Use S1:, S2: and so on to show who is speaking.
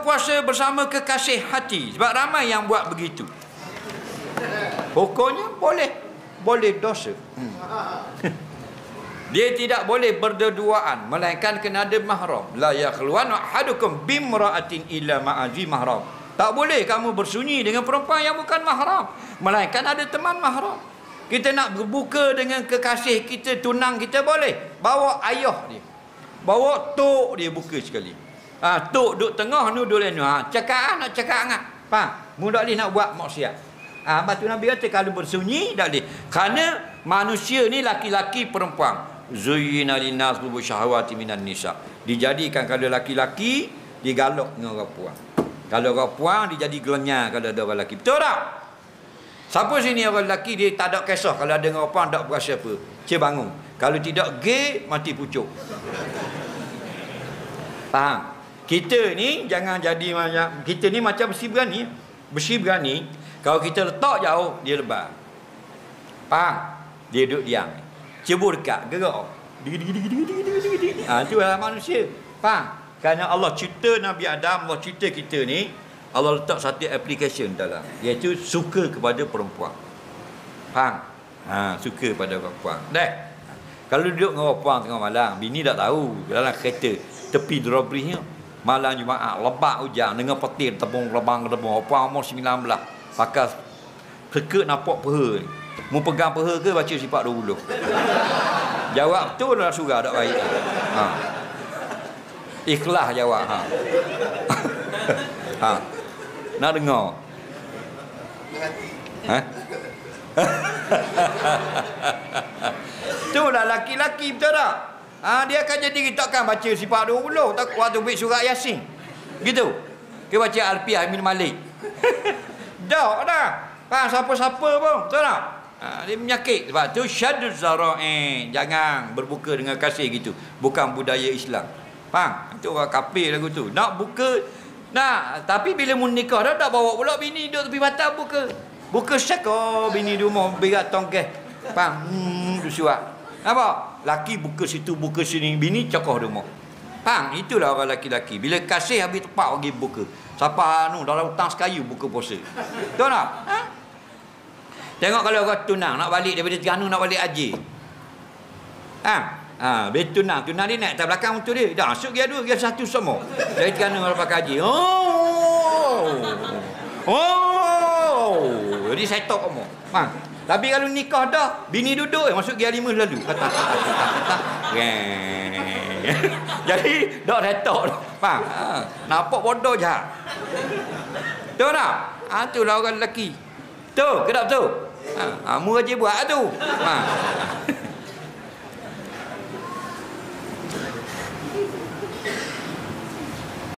S1: berpuasa bersama kekasih hati. Sebab ramai yang buat begitu. Pokoknya boleh dosa. Dia tidak boleh berduaan, melainkan kena ada mahram. La yakhluwan ahadukum bimra'atin illa ma'azi mahram. Tak boleh kamu bersunyi dengan perempuan yang bukan mahram, melainkan ada teman mahram. Kita nak berbuka dengan kekasih kita, tunang kita boleh. Bawa ayah dia, bawa tok dia buka sekali. Tok duduk tengah, nu duduk lain. Cakap nak cakap angkat. Faham? Mu tak boleh nak buat maksiat. Lepas tu Nabi kata kalau bersunyi tak boleh. Kerana manusia ni laki-laki perempuan. Zuyyina linnas hubu syahawati minan nisa. Dijadikan kalau laki-laki digalak dengan orang puan. Kalau orang puan dia jadi gelenyar kalau ada orang lelaki. Betul tak? Siapa sini orang lelaki dia tak ada kisah kalau ada orang puan tak berasa apa. Cik bangun. Kalau tidak gay mati pucuk. Faham? Kita ni jangan jadi macam kita ni macam besi berani. Besi berani kalau kita letak jauh dia lebar. Faham? Dia duduk diam. Cebur dekat gerak. Itu adalah manusia. Faham? Kerana Allah cipta Nabi Adam, Allah cipta kita ni, Allah letak satu application dalam, iaitu suka kepada perempuan. Faham? Suka pada perempuan. Dah. Kalau duduk dengan perempuan tengah malam, bini tak tahu dalam kereta tepi Drobrihnya malam Jumaat lebat hujan dengan petir tebung lebang-lebang apa umur 19 pakai sekut nampak peha ni. Mu pegang peha ke baca sifat 20? Jawab betul lah surah tak baik. Ikhlas jawab. Nak dengar? Itulah laki-laki betul tak? Dia akan jadi takkan baca sifat 20 tak waktu baca surah Yasin. Gitu. Dia baca Alfiah Ibn Malik. Dah dah. Siapa-siapa pun, betul tak? Dia menyakit. Sebab tu syaduz zara'i. Jangan berbuka dengan kasih gitu. Bukan budaya Islam. Faham? Itu orang kafir lagu tu. Nak buka, nak. Tapi bila mu nikah dah tak bawa pula bini duduk tepi batas buka. Buka syak, bini di rumah berat tongkeh. Faham? Suat. Nampak? Laki buka situ, buka sini, bini cokoh di rumah. Faham? Itulah orang laki-laki. Bila kasih habis tepat pergi buka. Siapa dalam hutang sekayu buka puasa. Tahu tak? Tengok kalau orang tunang nak balik daripada Terengganu nak balik haji. Bila tunang dia naik atas belakang motor dia. Dah masuk gear 2, gear 1 semua. Dari Terengganu nak pakai haji. Jadi saya tok kamu. Tapi kalau nikah dah, bini duduk masuk gear 5 lalu. Kata. Jadi dak retok dah. Faham? Nampak bodoh je. Tahu tak? Itulah orang lelaki. Tu, kedap tu. Mu aja buat tu.